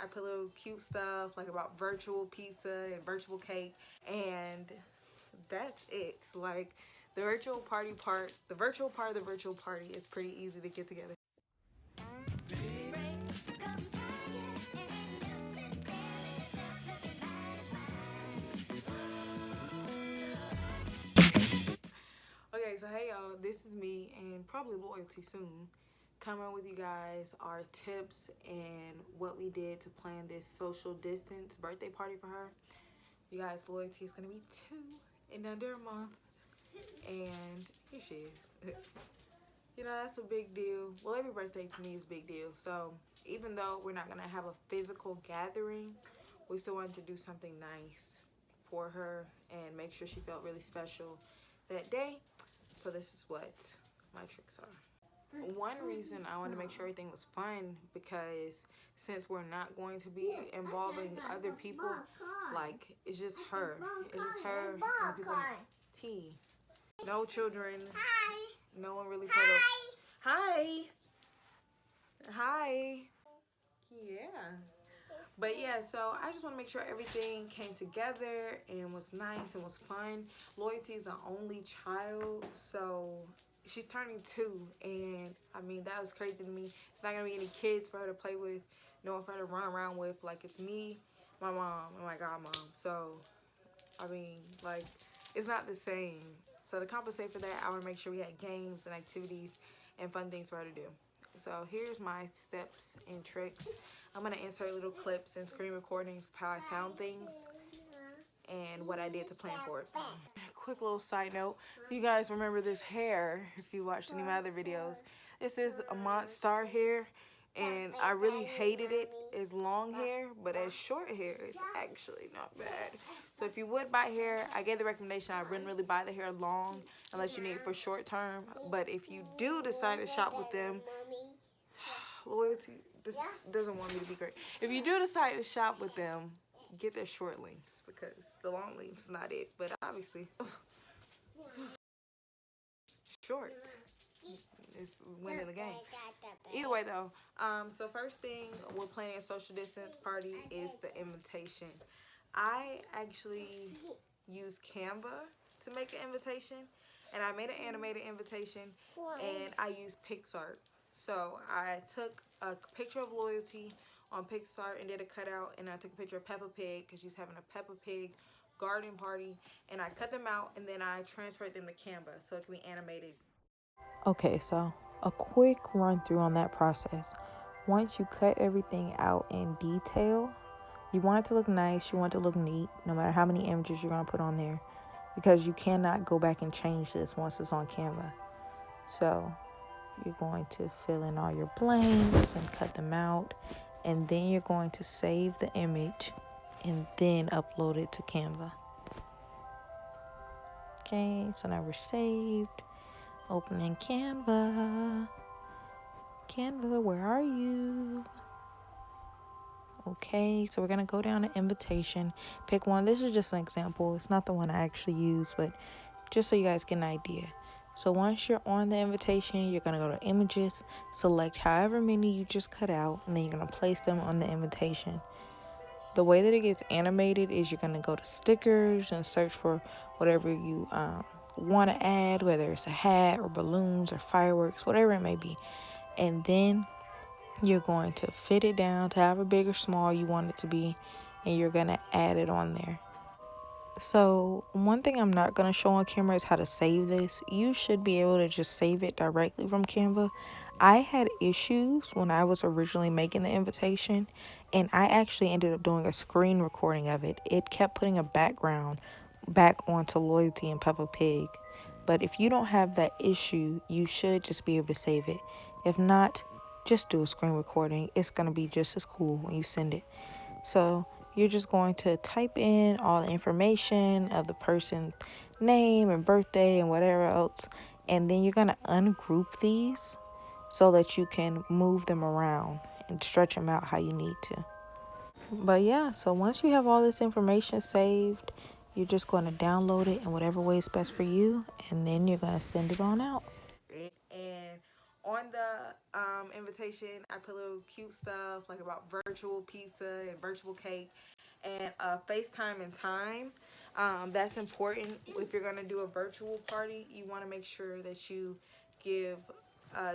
I put little cute stuff like about virtual pizza and virtual cake, and that's it. Like the virtual party part, the virtual part of the virtual party is pretty easy to get together. Okay, so hey y'all, this is me and probably Loyalty soon, coming with you guys our tips and what we did to plan this social distance birthday party for her. You guys, Loyalty is gonna be 2 in under a month, and here she is. You know, that's a big deal. Well, every birthday to me is a big deal. So even though we're not gonna have a physical gathering, we still wanted to do something nice for her and make sure she felt really special that day. So this is what my tricks are. One reason I wanted to make sure everything was fun, because since we're not going to be involving other people, like it's just her. It's just her and the people in the tea. No children. Hi. No one really put up. Hi. Hi. Yeah. But yeah, so I just want to make sure everything came together and was nice and was fun. Loyalty is an only child, so she's turning 2, and I mean, that was crazy to me. It's not gonna be any kids for her to play with, no one for her to run around with. Like, it's me, my mom, and my godmom. So I mean, like, it's not the same. So to compensate for that, I want to make sure we had games and activities and fun things for her to do. So here's my steps and tricks. I'm going to insert little clips and screen recordings of how I found things and what I did to plan for it. Quick little side note, you guys remember this hair, if you watched any of my other videos. This is a MONSTAR hair, and I really hated it as long hair, but as short hair, it's actually not bad. So if you would buy hair, I gave the recommendation I wouldn't really buy the hair long unless you need it for short term. But if you do decide to shop with them, Loyalty, this doesn't want me to be great. If you do decide to shop with them, get their short lengths, because the long length's not it. But obviously, short is winning the game. Either way though, so first thing we're planning a social distance party is the invitation. I actually used Canva to make the invitation, and I made an animated invitation, and I used PixArt. So I took a picture of Loyalty on PixArt and did a cutout, and I took a picture of Peppa Pig because she's having a Peppa Pig garden party, and I cut them out and then I transferred them to Canva so it can be animated. Okay, so a quick run through on that process. Once you cut everything out in detail, you want it to look nice, you want it to look neat, no matter how many images you're going to put on there, because you cannot go back and change this once it's on Canva. So you're going to fill in all your blanks and cut them out, and then you're going to save the image and then upload it to Canva. Okay, so now we're saved. Opening Canva. Canva, where are you? Okay, so we're going to go down to invitation. Pick one. This is just an example. It's not the one I actually use, but just so you guys get an idea. So once you're on the invitation, you're going to go to images, select however many you just cut out, and then you're going to place them on the invitation. The way that it gets animated is you're going to go to stickers and search for whatever you want to add, whether it's a hat or balloons or fireworks, whatever it may be. And then you're going to fit it down to however big or small you want it to be, and you're going to add it on there. So one thing I'm not going to show on camera is how to save this. You should be able to just save it directly from Canva. I had issues when I was originally making the invitation, and I actually ended up doing a screen recording of it. It kept putting a background back onto Loyalty and Peppa Pig. But if you don't have that issue, you should just be able to save it. If not, just do a screen recording. It's going to be just as cool when you send it. So you're just going to type in all the information of the person's name and birthday and whatever else. And then you're going to ungroup these so that you can move them around and stretch them out how you need to. But yeah, so once you have all this information saved, you're just going to download it in whatever way is best for you. And then you're going to send it on out. And on the invitation, I put little cute stuff like about virtual pizza and virtual cake and FaceTime and time. That's important. If you're gonna do a virtual party, you want to make sure that you give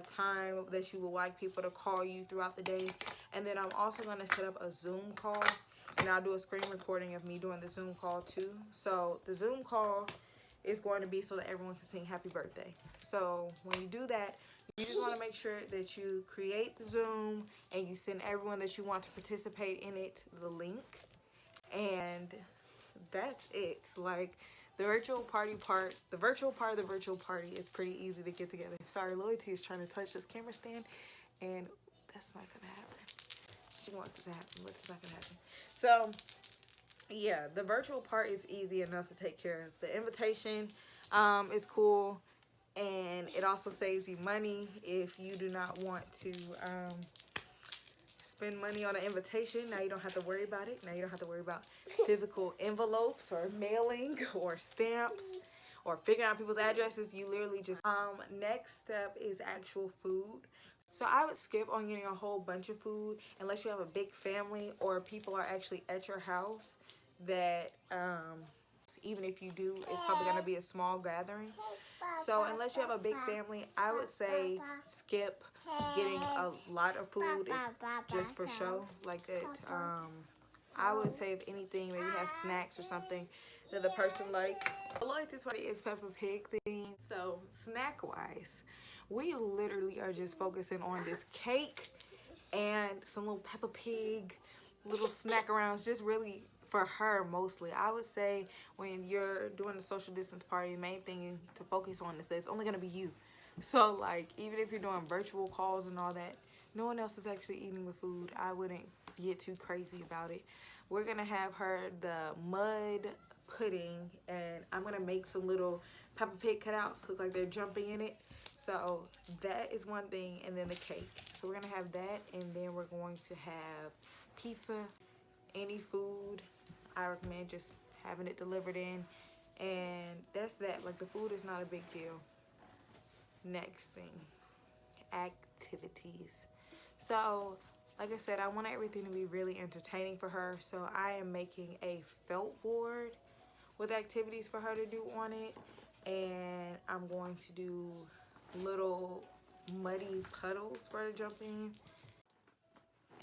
time that you would like people to call you throughout the day. And then I'm also gonna set up a Zoom call, and I'll do a screen recording of me doing the Zoom call too. So the Zoom call is going to be so that everyone can sing happy birthday. So when you do that, you just want to make sure that you create the Zoom and you send everyone that you want to participate in it the link. And that's it. Like the virtual party part, the virtual part of the virtual party is pretty easy to get together. Sorry, Loyalty is trying to touch this camera stand, and that's not gonna happen. She wants it to happen, but it's not gonna happen. So yeah, the virtual part is easy enough to take care of. The invitation is cool, and it also saves you money if you do not want to spend money on an invitation. Now you don't have to worry about it. Now you don't have to worry about physical envelopes or mailing or stamps or figuring out people's addresses. You literally just next step is actual food. So I would skip on getting a whole bunch of food unless you have a big family or people are actually at your house. That even if you do, it's probably going to be a small gathering. So unless you have a big family, I would say skip getting a lot of food just for show like that. I would say if anything, maybe have snacks or something that the person likes. Loyalty's party is Peppa Pig themed. So snack wise, we literally are just focusing on this cake and some little Peppa Pig little snack arounds, just really for her mostly. I would say when you're doing a social distance party, the main thing to focus on is that it's only gonna be you. So like even if you're doing virtual calls and all that, no one else is actually eating the food. I wouldn't get too crazy about it. We're gonna have her the mud pudding, and I'm gonna make some little Peppa Pig cutouts look like they're jumping in it. So that is one thing, and then the cake. So we're gonna have that, and then we're going to have pizza, any food. I recommend just having it delivered in, and that's that. Like the food is not a big deal. Next thing, activities. So like I said, I want everything to be really entertaining for her, so I am making a felt board with activities for her to do on it, and I'm going to do little muddy puddles for her to jump in,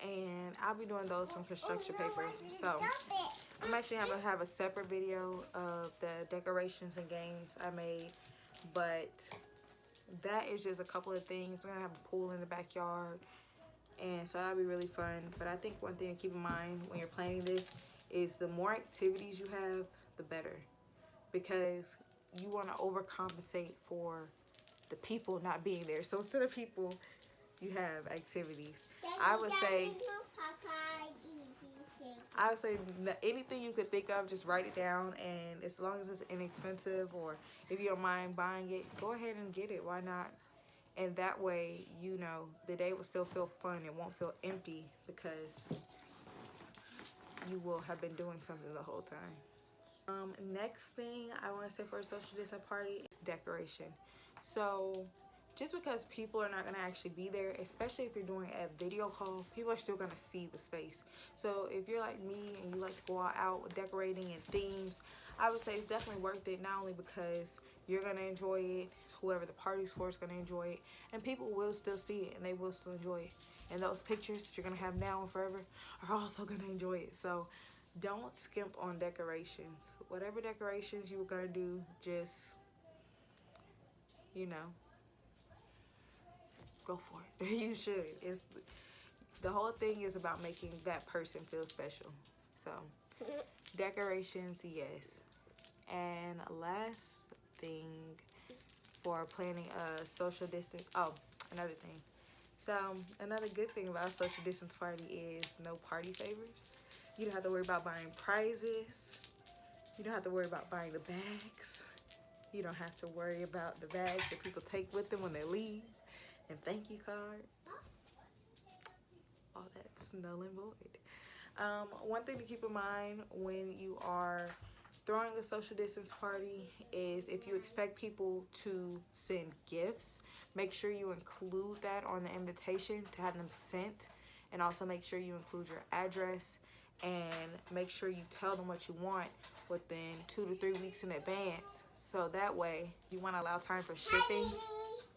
and I'll be doing those from construction paper. So I'm actually going to have a separate video of the decorations and games I made, but that is just a couple of things. We're going to have a pool in the backyard, and so that'll be really fun. But I think one thing to keep in mind when you're planning this is the more activities you have, the better, because you want to overcompensate for the people not being there. So instead of people, you have activities. I would say anything you could think of, just write it down, and as long as it's inexpensive, or if you don't mind buying it, go ahead and get it. Why not? And that way, you know, the day will still feel fun. It won't feel empty because you will have been doing something the whole time. Next thing I want to say for a social distance party is decoration. So just because people are not going to actually be there, especially if you're doing a video call, people are still going to see the space. So if you're like me and you like to go all out with decorating and themes, I would say it's definitely worth it, not only because you're going to enjoy it, whoever the party's for is going to enjoy it, and people will still see it and they will still enjoy it. And those pictures that you're going to have now and forever are also going to enjoy it. So don't skimp on decorations. Whatever decorations you were going to do, just, you know, go for it. You should. It's the whole thing is about making that person feel special. So decorations, yes. And last thing for planning a social distance, oh, another thing. So another good thing about a social distance party is no party favors. You don't have to worry about buying prizes. You don't have to worry about buying the bags. You don't have to worry about the bags that people take with them when they leave, and thank you cards. All that's null and void. One thing to keep in mind when you are throwing a social distance party is if you expect people to send gifts, make sure you include that on the invitation to have them sent. And also make sure you include your address, and make sure you tell them what you want within 2 to 3 weeks in advance. So that way you want to allow time for shipping,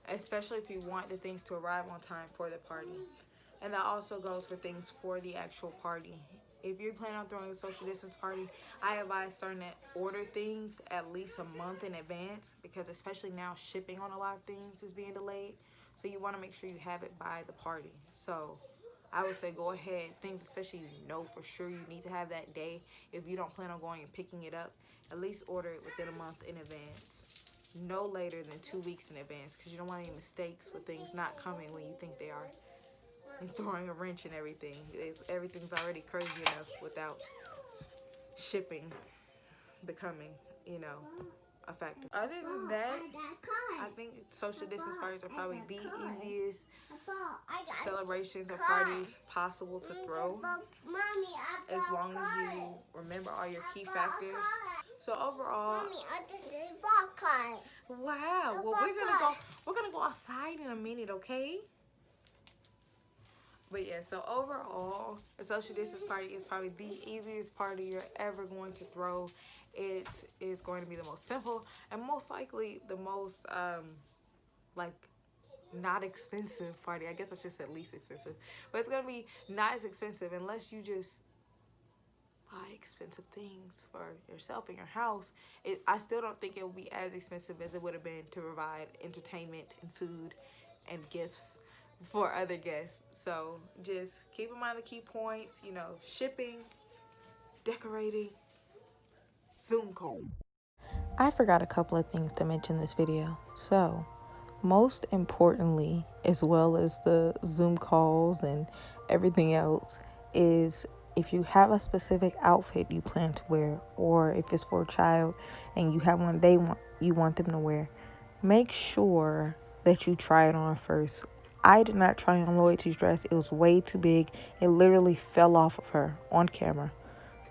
especially if you want the things to arrive on time for the party. And that also goes for things for the actual party. If you're planning on throwing a social distance party, I advise starting to order things at least a month in advance, because especially now shipping on a lot of things is being delayed. So you want to make sure you have it by the party. So I would say go ahead, things especially you know for sure you need to have that day. If you don't plan on going and picking it up, at least order it within a month in advance. No later than 2 weeks in advance, because you don't want any mistakes with things not coming when you think they are. And throwing a wrench and everything. Everything's already crazy enough without shipping becoming, you know, a factor. Other than that, I think social distance parties are probably the easiest celebrations or parties possible to throw, as long as you remember all your key factors. So overall, wow. Well, we're gonna go outside in a minute, okay? But yeah, so overall, a social distance party is probably the easiest party you're ever going to throw. It is going to be the most simple and most likely the most like not expensive party. I guess I should say least expensive, but it's gonna be not as expensive unless you just buy expensive things for yourself in your house. I still don't think it will be as expensive as it would have been to provide entertainment and food and gifts for other guests. So just keep in mind the key points, you know, shipping, decorating, Zoom call. I forgot a couple of things to mention in this video. So most importantly, as well as the Zoom calls and everything else, is if you have a specific outfit you plan to wear, or if it's for a child and you have one you want them to wear, make sure that you try it on first. I did not try on Loyalty's dress. It was way too big. It literally fell off of her on camera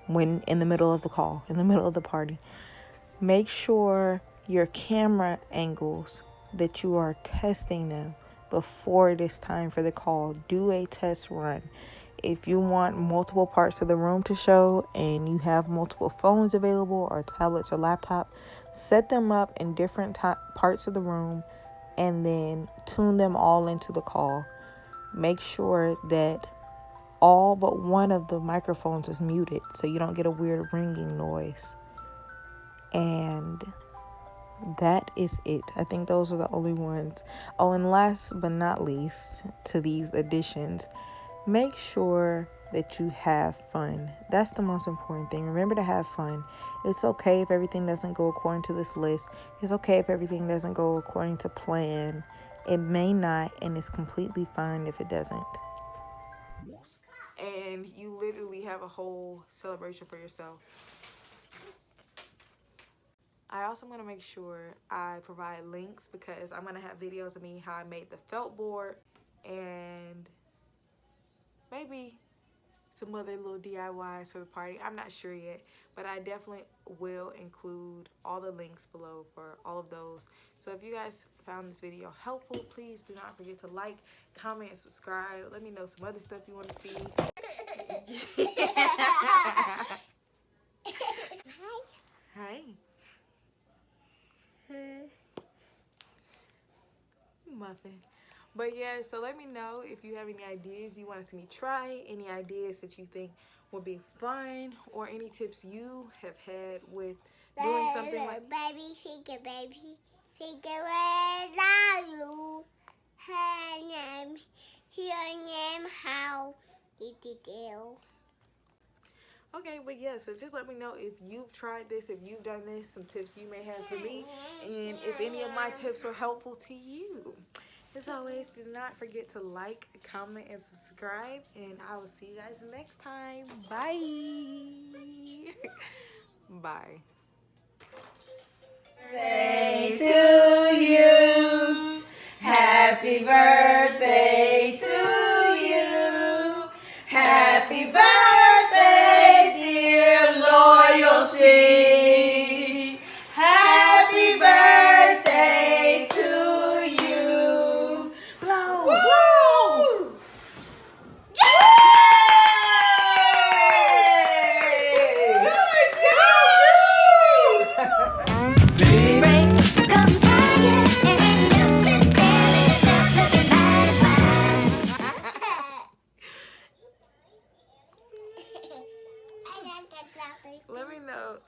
when in the middle of the call, in the middle of the party. Make sure your camera angles, that you are testing them before it is time for the call. Do a test run. If you want multiple parts of the room to show and you have multiple phones available or tablets or laptop, set them up in different parts of the room and then tune them all into the call. Make sure that all but one of the microphones is muted so you don't get a weird ringing noise. And that is it. I think those are the only ones. Oh, and last but not least to these additions, make sure that you have fun. That's the most important thing. Remember to have fun. It's okay if everything doesn't go according to this list. It's okay if everything doesn't go according to plan. It may not, and it's completely fine if it doesn't. And you literally have a whole celebration for yourself. I also want to make sure I provide links, because I'm going to have videos of me how I made the felt board and maybe some other little DIYs for the party. I'm not sure yet, but I definitely will include all the links below for all of those. So if you guys found this video helpful, please do not forget to like, comment, and subscribe. Let me know some other stuff you want to see. Hi. Muffin. But yeah, so let me know if you have any ideas you want to see me try, any ideas that you think would be fun, or any tips you have had with doing something like baby figure, where are you? Her name, how did you do? Okay, but yeah, so just let me know if you've tried this, if you've done this, some tips you may have for me, and if any of my tips were helpful to you. As always, do not forget to like, comment, and subscribe, and I will see you guys next time. Bye. Bye. Birthday to you. Happy birthday to you. Happy birthday, dear Loyalty. Happy birthday to you. out there. Let me know.